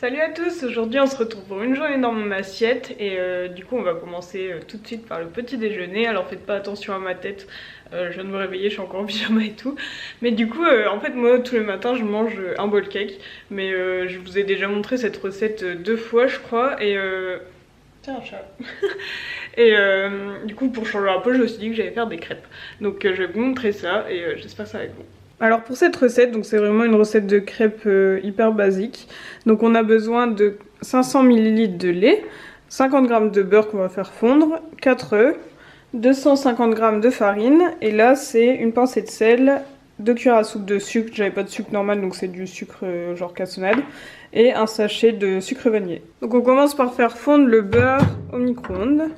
Salut à tous, aujourd'hui on se retrouve pour une journée dans mon assiette et du coup on va commencer tout de suite par le petit déjeuner. Alors faites pas attention à ma tête, je viens de me réveiller, je suis encore en pyjama et tout. Mais du coup en fait moi tous les matins je mange un bol cake. Mais je vous ai déjà montré cette recette 2 fois je crois et... Tiens un chat. Et du coup pour changer un peu je me suis dit que j'allais faire des crêpes. Donc je vais vous montrer ça et j'espère que ça va être bon. Alors pour cette recette, donc c'est vraiment une recette de crêpes hyper basique. Donc on a besoin de 500 ml de lait, 50 g de beurre qu'on va faire fondre, 4 œufs, 250 g de farine et là c'est une pincée de sel, 2 cuillères à soupe de sucre, j'avais pas de sucre normal donc c'est du sucre genre cassonade, et un sachet de sucre vanillé. Donc on commence par faire fondre le beurre au micro-ondes.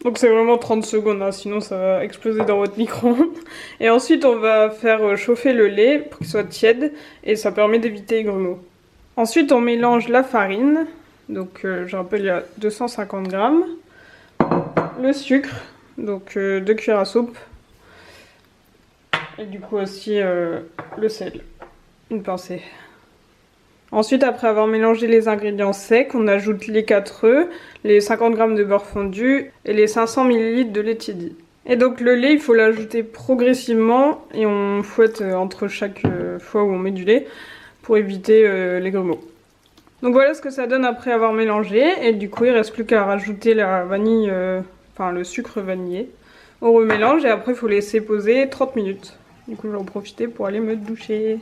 Donc c'est vraiment 30 secondes, hein, sinon ça va exploser dans votre micro-ondes. Et ensuite on va faire chauffer le lait pour qu'il soit tiède et ça permet d'éviter les grumeaux. Ensuite on mélange la farine, donc je rappelle il y a 250 g, le sucre, donc 2 cuillères à soupe, et du coup aussi le sel, une pincée. Ensuite, après avoir mélangé les ingrédients secs, on ajoute les 4 œufs, les 50 g de beurre fondu et les 500 ml de lait tiédi. Et donc le lait, il faut l'ajouter progressivement et on fouette entre chaque fois où on met du lait pour éviter les grumeaux. Donc voilà ce que ça donne après avoir mélangé et du coup il ne reste plus qu'à rajouter la vanille, enfin le sucre vanillé. On remélange et après il faut laisser poser 30 minutes. Du coup je vais en profiter pour aller me doucher.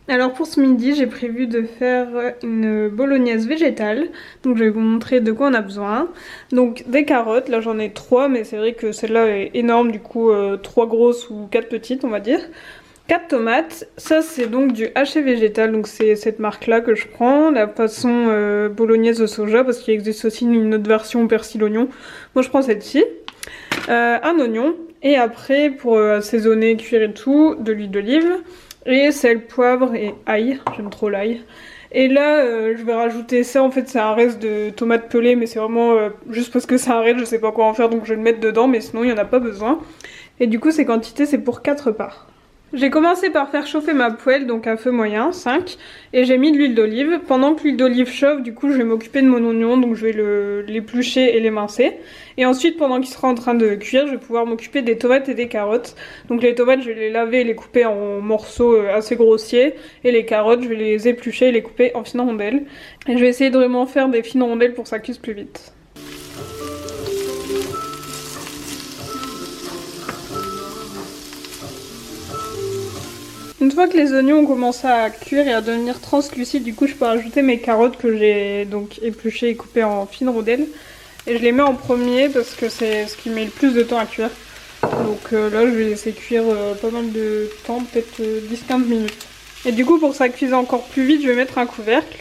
Alors pour ce midi, j'ai prévu de faire une bolognaise végétale. Donc je vais vous montrer de quoi on a besoin. Donc des carottes, là j'en ai 3, mais c'est vrai que celle-là est énorme, du coup 3 grosses ou 4 petites on va dire. 4 tomates, ça c'est donc du haché végétal, donc c'est cette marque-là que je prends, la façon bolognaise au soja, parce qu'il existe aussi une autre version persil-oignon. Moi je prends celle-ci. Un oignon, et après pour assaisonner, cuire et tout, de l'huile d'olive. Et sel, poivre et ail, j'aime trop l'ail. Et là je vais rajouter ça, en fait c'est un reste de tomates pelées mais c'est vraiment juste parce que c'est un reste, je sais pas quoi en faire donc je vais le mettre dedans mais sinon il n'y en a pas besoin. Et du coup ces quantités c'est pour 4 parts. J'ai commencé par faire chauffer ma poêle, donc à feu moyen, 5, et j'ai mis de l'huile d'olive. Pendant que l'huile d'olive chauffe, du coup je vais m'occuper de mon oignon, donc je vais l'éplucher et l'émincer. Et ensuite pendant qu'il sera en train de cuire, je vais pouvoir m'occuper des tomates et des carottes. Donc les tomates je vais les laver et les couper en morceaux assez grossiers, et les carottes je vais les éplucher et les couper en fines rondelles. Et je vais essayer de vraiment faire des fines rondelles pour que ça cuise plus vite. Une fois que les oignons ont commencé à cuire et à devenir translucides, du coup je peux rajouter mes carottes que j'ai donc épluchées et coupées en fines rondelles. Et je les mets en premier parce que c'est ce qui met le plus de temps à cuire. Donc là je vais laisser cuire pas mal de temps, peut-être 10-15 minutes. Et du coup pour que ça cuise encore plus vite, je vais mettre un couvercle.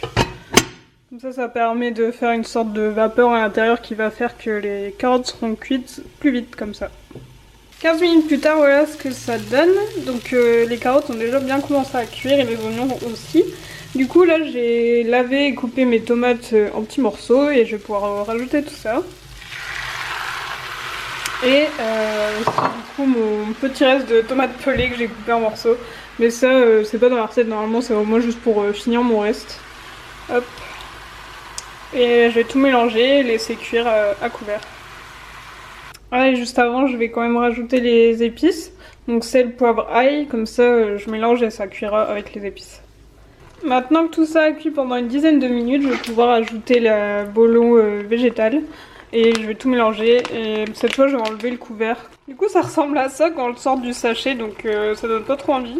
Comme ça permet de faire une sorte de vapeur à l'intérieur qui va faire que les carottes seront cuites plus vite comme ça. 15 minutes plus tard, voilà ce que ça donne. Donc les carottes ont déjà bien commencé à cuire et les oignons aussi. Du coup là j'ai lavé et coupé mes tomates en petits morceaux et je vais pouvoir rajouter tout ça. Et du coup mon petit reste de tomates pelées que j'ai coupé en morceaux. Mais ça c'est pas dans la recette, normalement c'est vraiment juste pour finir mon reste. Hop. Et je vais tout mélanger et laisser cuire à couvert. Ah, et juste avant, je vais quand même rajouter les épices. Donc sel, poivre, ail, comme ça je mélange et ça cuira avec les épices. Maintenant que tout ça a cuit pendant une dizaine de minutes, je vais pouvoir ajouter la bolo végétale. et je vais tout mélanger et cette fois je vais enlever le couvert. Du coup ça ressemble à ça quand on le sort du sachet, donc ça donne pas trop envie,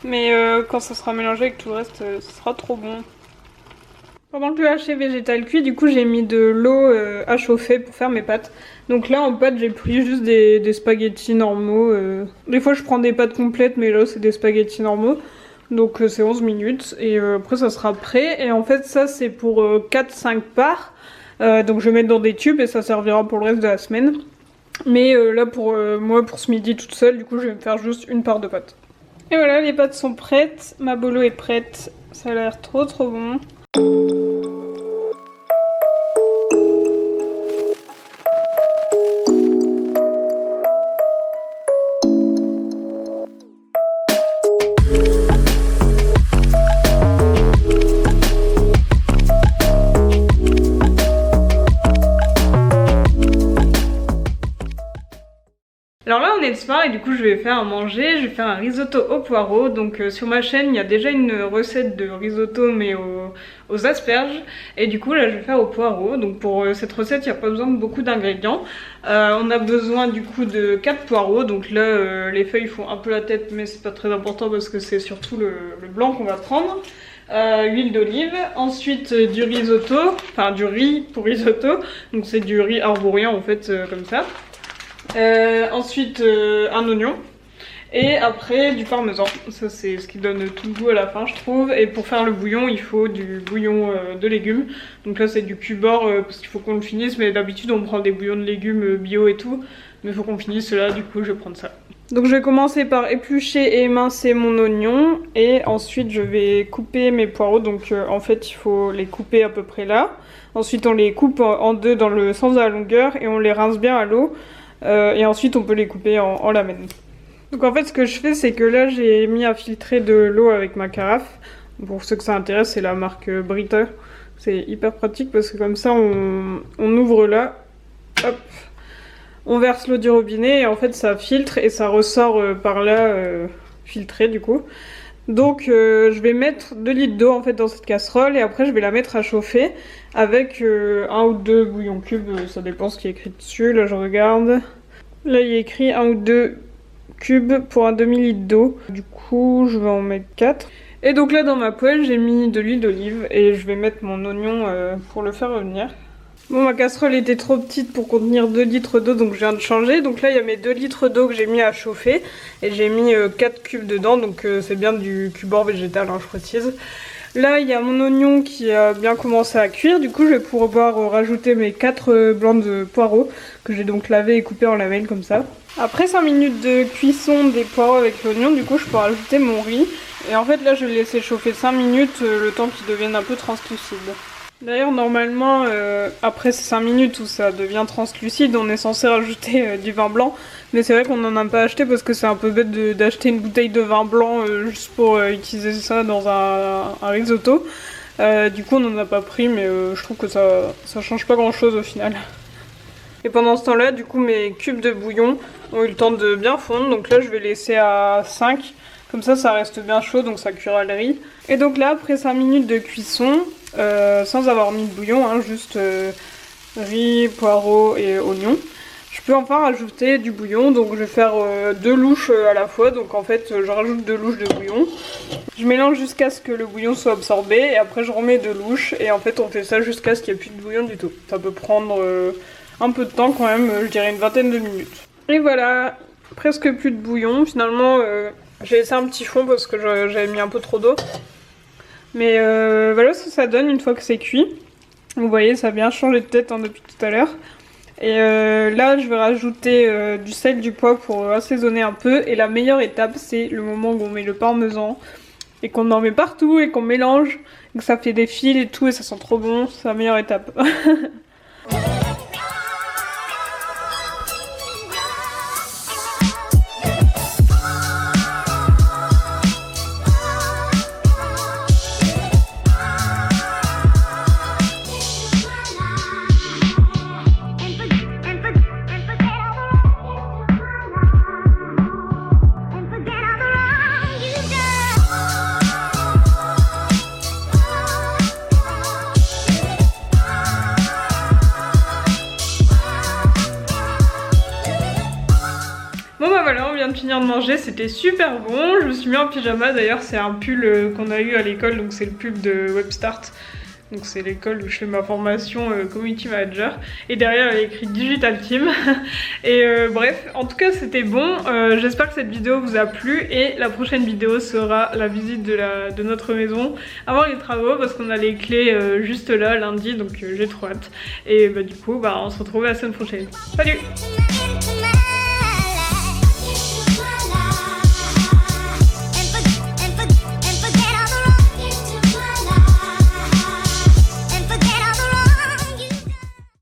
mais quand ça sera mélangé avec tout le reste, ça sera trop bon. Pendant que le haché végétal cuit, du coup j'ai mis de l'eau à chauffer pour faire mes pâtes. Donc là en pâtes j'ai pris juste des spaghettis normaux. Des fois je prends des pâtes complètes, mais là c'est des spaghettis normaux. Donc c'est 11 minutes et après ça sera prêt. Et en fait ça c'est pour 4-5 parts. Donc je vais mettre dans des tubes et ça servira pour le reste de la semaine. Mais là pour moi pour ce midi toute seule, du coup je vais me faire juste une part de pâtes. Et voilà, les pâtes sont prêtes, ma bolo est prête, ça a l'air trop bon. Alors là on est le soir et du coup je vais faire à manger, je vais faire un risotto au poireau. Donc sur ma chaîne il y a déjà une recette de risotto mais aux asperges. Et du coup là je vais faire au poireau. Donc pour cette recette il n'y a pas besoin de beaucoup d'ingrédients. On a besoin du coup de 4 poireaux. Donc là les feuilles font un peu la tête mais c'est pas très important parce que c'est surtout le blanc qu'on va prendre. Huile d'olive, ensuite du risotto, enfin du riz pour risotto. Donc c'est du riz arborien en fait comme ça. Ensuite un oignon et après du parmesan, ça c'est ce qui donne tout le goût à la fin je trouve. Et pour faire le bouillon il faut du bouillon de légumes, donc là c'est du cubord parce qu'il faut qu'on le finisse, mais d'habitude on prend des bouillons de légumes bio et tout, mais il faut qu'on finisse cela, du coup je vais prendre ça. Donc je vais commencer par éplucher et émincer mon oignon et ensuite je vais couper mes poireaux. Donc en fait il faut les couper à peu près là, ensuite on les coupe en deux dans le sens de la longueur et on les rince bien à l'eau. Et ensuite on peut les couper en lamelles. Donc en fait ce que je fais c'est que là j'ai mis à filtrer de l'eau avec ma carafe. Pour ceux que ça intéresse c'est la marque Brita. C'est hyper pratique parce que comme ça on ouvre là, hop, on verse l'eau du robinet et en fait ça filtre et ça ressort par là filtré du coup. Donc je vais mettre 2 litres d'eau en fait dans cette casserole et après je vais la mettre à chauffer avec 1 ou 2 bouillons cubes, ça dépend ce qui est écrit dessus. Là je regarde, là il y a écrit 1 ou 2 cubes pour un demi-litre d'eau, du coup je vais en mettre 4. Et donc là dans ma poêle j'ai mis de l'huile d'olive et je vais mettre mon oignon pour le faire revenir. Bon, ma casserole était trop petite pour contenir 2 litres d'eau, donc je viens de changer. Donc là il y a mes 2 litres d'eau que j'ai mis à chauffer et j'ai mis 4 cubes dedans, donc c'est bien du cubord végétal hein, je précise. Là il y a mon oignon qui a bien commencé à cuire, du coup je vais pouvoir rajouter mes 4 blancs de poireaux que j'ai donc lavé et coupé en lamelles comme ça. Après 5 minutes de cuisson des poireaux avec l'oignon, du coup je peux rajouter mon riz. Et en fait là je vais le laisser chauffer 5 minutes le temps qu'il devienne un peu translucide. D'ailleurs normalement après ces 5 minutes où ça devient translucide on est censé rajouter du vin blanc. Mais c'est vrai qu'on n'en a pas acheté parce que c'est un peu bête d'acheter une bouteille de vin blanc juste pour utiliser ça dans un risotto. Du coup on n'en a pas pris mais je trouve que ça change pas grand chose au final. Et pendant ce temps là du coup mes cubes de bouillon ont eu le temps de bien fondre. Donc là je vais laisser à 5. Comme ça reste bien chaud donc ça cuira le riz. Et donc là après 5 minutes de cuisson, sans avoir mis de bouillon, hein, juste riz, poireaux et oignons, je peux enfin rajouter du bouillon. Donc je vais faire 2 louches à la fois. Donc en fait je rajoute 2 louches de bouillon. Je mélange jusqu'à ce que le bouillon soit absorbé et après je remets 2 louches. Et en fait on fait ça jusqu'à ce qu'il n'y ait plus de bouillon du tout. Ça peut prendre un peu de temps quand même, je dirais une vingtaine de minutes. Et voilà, presque plus de bouillon. Finalement j'ai laissé un petit fond parce que j'avais mis un peu trop d'eau. Mais voilà ce que ça donne une fois que c'est cuit. Vous voyez ça a bien changé de tête hein, depuis tout à l'heure. Et là je vais rajouter du sel, du poivre pour assaisonner un peu. Et la meilleure étape c'est le moment où on met le parmesan et qu'on en met partout et qu'on mélange. Et que ça fait des fils et tout et ça sent trop bon, c'est la meilleure étape. de finir de manger, c'était super bon. Je me suis mis en pyjama, d'ailleurs c'est un pull qu'on a eu à l'école, donc c'est le pull de Webstart. Donc c'est l'école où je fais ma formation Community Manager. Et derrière il y a écrit Digital Team. Et bref, en tout cas c'était bon. J'espère que cette vidéo vous a plu. Et la prochaine vidéo sera la visite de notre maison avant les travaux. Parce qu'on a les clés juste là lundi. Donc j'ai trop hâte. Et bah, du coup on se retrouve la semaine prochaine. Salut!